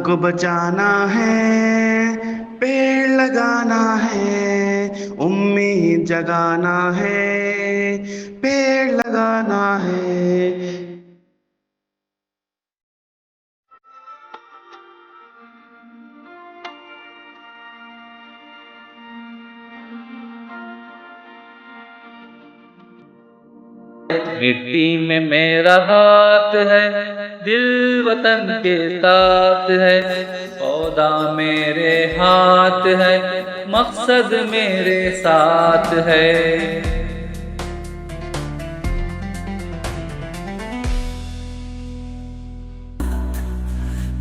को बचाना है, पेड़ लगाना है, उम्मीद जगाना है, पेड़ लगाना है। मिट्टी में मेरा हाथ है, दिल वतन के साथ है, पौधा मेरे हाथ है, मकसद मेरे साथ है।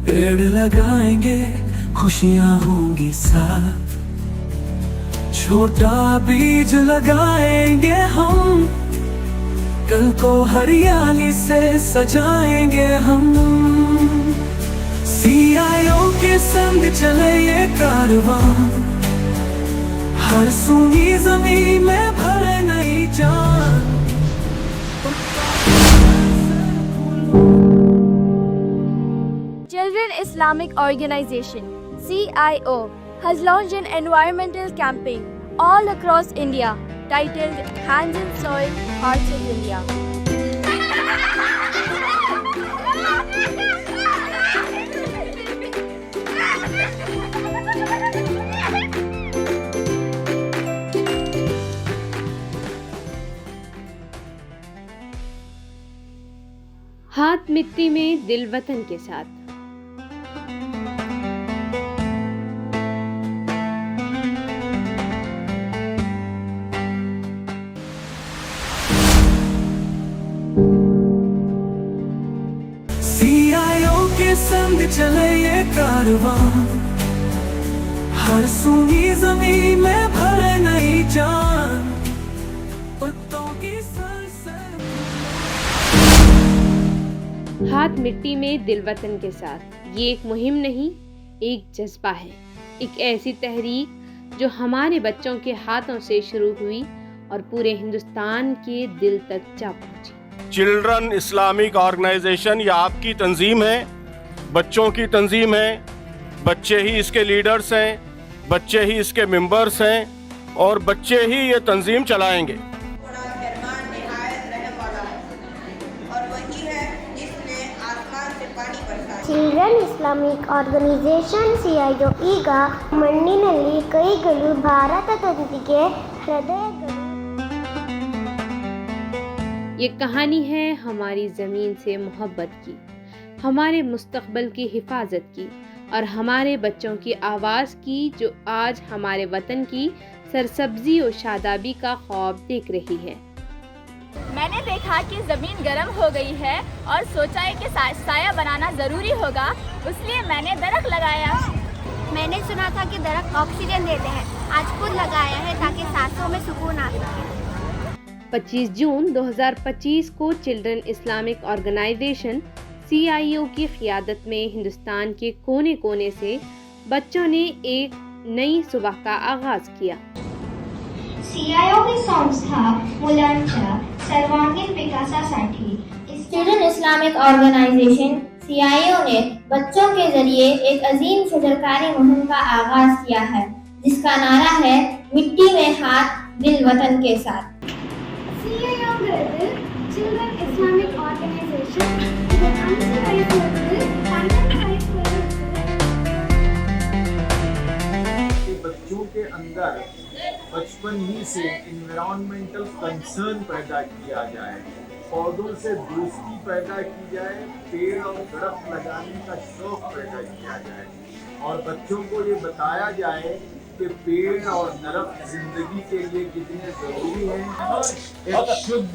पेड़ लगाएंगे, खुशियाँ होंगी साथ, छोटा बीज लगाएंगे हम, कल को हरियाली से सजाएंगे हम। CIO के संग चले ये कारवां, हर सूनी जमीन में भरे नई जान। Children Islamic Organization CIO has launched an environmental campaign all across India titled Hands in Soil, Hearts in India. हाथ मिट्टी में दिल वतन के साथ। CIO के संग चले ये कारवां, हर सूनी जमीन में भरे नई जान, पत्तों की सरसर। हाथ मिट्टी में दिल वतन के साथ ये एक मुहिम नहीं, एक जज्बा है, एक ऐसी तहरीक जो हमारे बच्चों के हाथों से शुरू हुई और पूरे हिंदुस्तान के दिल तक जा पहुंची। चिल्ड्रन इस्लामिक ऑर्गेनाइजेशन ये आपकी तंजीम है, बच्चों की तंजीम है, बच्चे ही इसके लीडर्स हैं, बच्चे ही इसके मेंबर्स हैं और बच्चे ही ये तंजीम चलाएंगे। ಚಿಲ್ಡ್ರನ್ ಇಸ್ಲಾಮಿಕ್ ಆರ್ಗನೈಸೇಷನ್ CIO ಈಗ ಮಣ್ಣಿನಲ್ಲಿ ಕೈಗಳು ಭಾರತದೊಂದಿಗೆ ಹೃದಯಗಳು। ये कहानी है हमारी ज़मीन से मोहब्बत की, हमारे मुस्तक़बिल की हिफाजत की और हमारे बच्चों की आवाज़ की, जो आज हमारे वतन की सरसब्जी और शादाबी का ख्वाब देख रही है। मैंने देखा कि ज़मीन गर्म हो गई है और सोचा है कि साया बनाना ज़रूरी होगा, इसलिए मैंने दरख्त लगाया। मैंने सुना था कि दरख्त ऑक्सीजन देते हैं, आज खुद लगाया है ताकि सांसों में सुकून आ सके। 25 जून 2025 को चिल्ड्रन इस्लामिक ऑर्गेनाइजेशन CIO की क़ियादत में हिंदुस्तान के कोने कोने से बच्चों ने एक नई सुबह का आगाज़ किया। CIO ही संस्था मुलांच्या सर्वांगीण विकासासाठी चिल्ड्रन इस्लामिक ऑर्गेनाइजेशन CIO ने बच्चों के जरिए एक अजीम शजरकारी मुहिम का आगाज किया है, जिसका नारा है मिट्टी में हाथ दिल वतन के साथ। CIO चिल्ड्रन इस्लामिक ऑर्गेनाइजेशन இது 5 வயசுல இருந்து 12 வயசு कि बच्चों के अंदर बचपन ही से इन्वायरमेंटल कंसर्न पैदा किया जाए, पौधों से दोस्ती पैदा की जाए, पेड़ और दरख्त लगाने का शौक पैदा किया जाए और बच्चों को ये बताया जाए कि पेड़ और दरख्त जिंदगी के लिए कितने ज़रूरी हैं, एक शुद्ध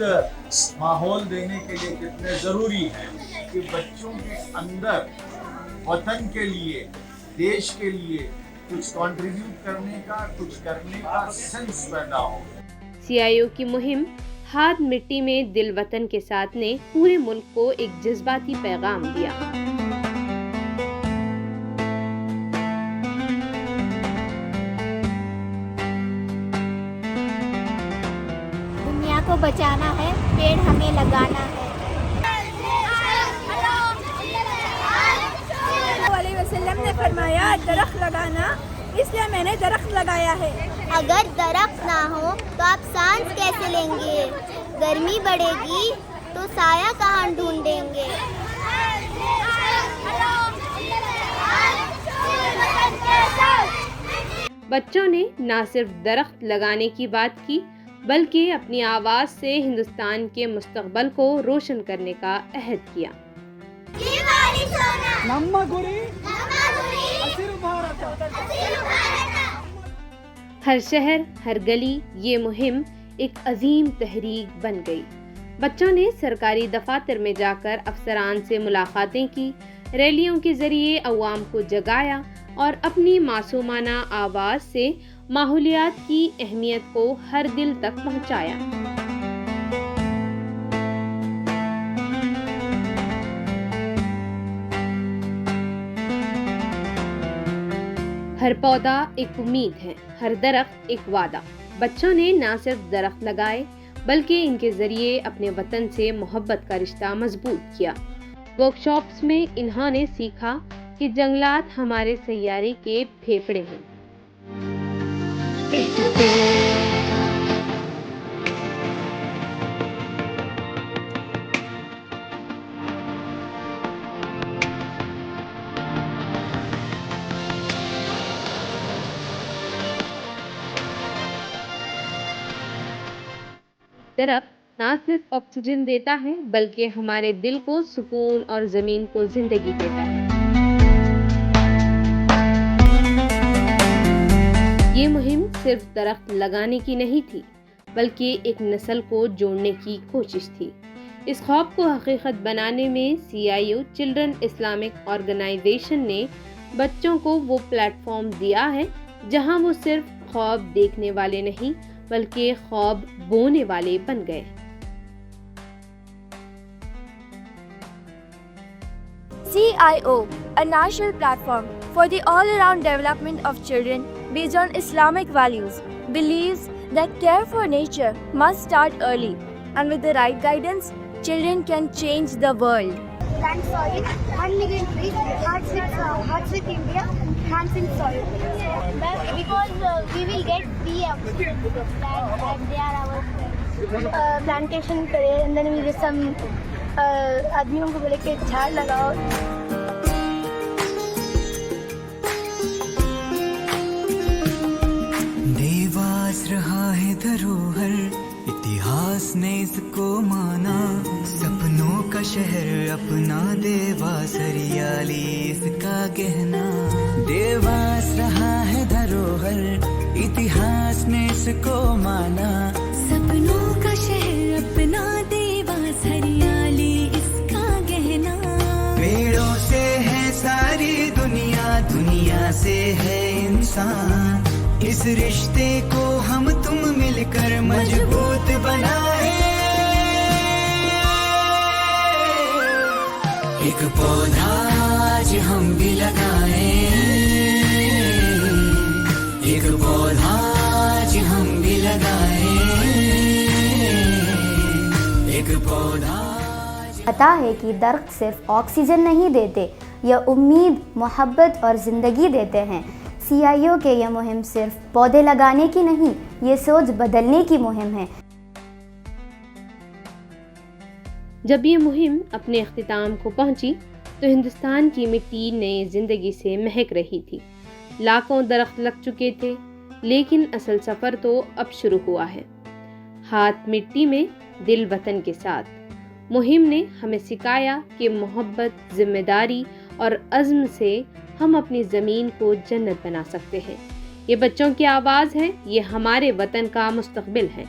माहौल देने के लिए कितने ज़रूरी हैं, कि बच्चों के अंदर वतन के लिए, देश के लिए कुछ कंट्रीब्यूट करने का, कुछ करने का सेंस पैदा हो। CIO की मुहिम हाथ मिट्टी में दिल वतन के साथ ने पूरे मुल्क को एक जज्बाती पैगाम दिया। दुनिया को बचाना है, पेड़ हमें लगाना है। फरमाया दरख्त लगाना, इसलिए मैंने दरख्त लगाया है। अगर दरख्त ना हो तो आप सांस कैसे लेंगे? गर्मी बढ़ेगी तो साया कहाँ ढूंढेंगे? बच्चों ने न सिर्फ दरख्त लगाने की बात की, बल्कि अपनी आवाज़ से हिंदुस्तान के मुस्तकबिल को रोशन करने का अहद किया। हर शहर, हर गली ये मुहिम एक अजीम तहरीक बन गई। बच्चों ने सरकारी दफातर में जाकर अफसरान से मुलाकातें की, रैलियों के जरिए अवाम को जगाया और अपनी मासूमाना आवाज़ से माहौलियात की अहमियत को हर दिल तक पहुंचाया। हर पौधा एक उम्मीद है, हर दरख्त एक वादा। बच्चों ने न सिर्फ दरख्त लगाए, बल्कि इनके जरिए अपने वतन से मोहब्बत का रिश्ता मजबूत किया। वर्कशॉप्स में इन्होंने सीखा कि जंगलात हमारे सैयारे के फेफड़े हैं। दरख्त न सिर्फ ऑक्सीजन देता है, बल्कि हमारे दिल को सुकून और जमीन को जिंदगी देता है। ये मुहिम सिर्फ दरख्त लगाने की नहीं थी, बल्कि एक नस्ल को जोड़ने की कोशिश थी। इस ख्वाब को हकीकत बनाने में CIO चिल्ड्रन इस्लामिक ऑर्गेनाइजेशन ने बच्चों को वो प्लेटफॉर्म दिया है जहां वो सिर्फ ख्वाब देखने वाले नहीं, बल्कि ख्वाब बोने वाले बन गए। CIO, a national platform for the all-around development of children based on Islamic values, believes that care for nature must start early, and with the right guidance, children can change the world. Plant soil, 1 million trees, hearts with India, hands in soil. Because we will get PM that they are our plantation करें, and then we will some आदमियों को बोले कि झाड़ लगाओ। देवास रहा है धरोहर, इतिहास ने इसको माना, सपनों का शहर अपना देवास, हरियाली इसका गहना। देवास रहा है धरोहर, इतिहास ने इसको माना, सपनों का शहर अपना देवास, हरियाली इसका गहना। पेड़ों से है सारी दुनिया, दुनिया से है इंसान, इस रिश्ते को हम तुम मिलकर मजबूत बनाए। एक पौधा आज हम भी लगाए, एक पौधा आज हम भी लगाए, एक पौधा। पता है कि दरख्त सिर्फ ऑक्सीजन नहीं देते, यह उम्मीद, मोहब्बत और ज़िंदगी देते हैं। CIO के यह मुहिम सिर्फ पौधे लगाने की नहीं, ये सोच बदलने की मुहिम है। जब ये मुहिम अपने अख्तिताम को पहुंची, तो हिंदुस्तान की मिट्टी नई ज़िंदगी से महक रही थी। लाखों दरख्त लग चुके थे, लेकिन असल सफ़र तो अब शुरू हुआ है। हाथ मिट्टी में, दिल वतन के साथ। मुहिम ने हमें सिखाया कि मोहब्बत, जिम्मेदारी और अज़्म से हम अपनी ज़मीन को जन्नत बना सकते हैं। ये बच्चों की आवाज़ है, ये हमारे वतन का मुस्तकबिल है।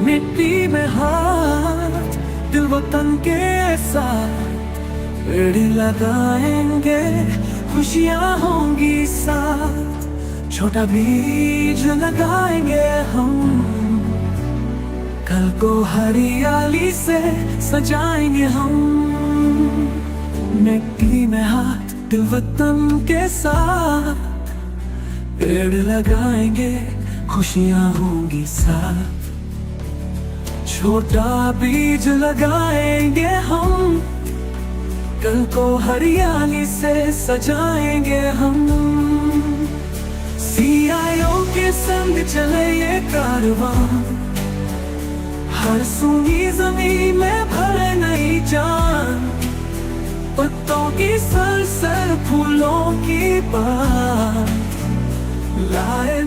मिट्टी में हाथ, दिल वतन के साथ, पेड़ लगाएंगे, खुशियाँ होंगी साथ, छोटा बीज लगाएंगे हम, कल को हरियाली से सजाएंगे हम। मिट्टी में हाथ, दिल वतन के साथ, पेड़ लगाएंगे, खुशियाँ होंगी साथ, छोटा बीज लगाएंगे हम, कल को हरियाली से सजाएंगे हम। CIO के संग चले ये कारवां, हर सूनी जमीन में भरे नई जान। पत्तों की सरसर फूलों की बात लाए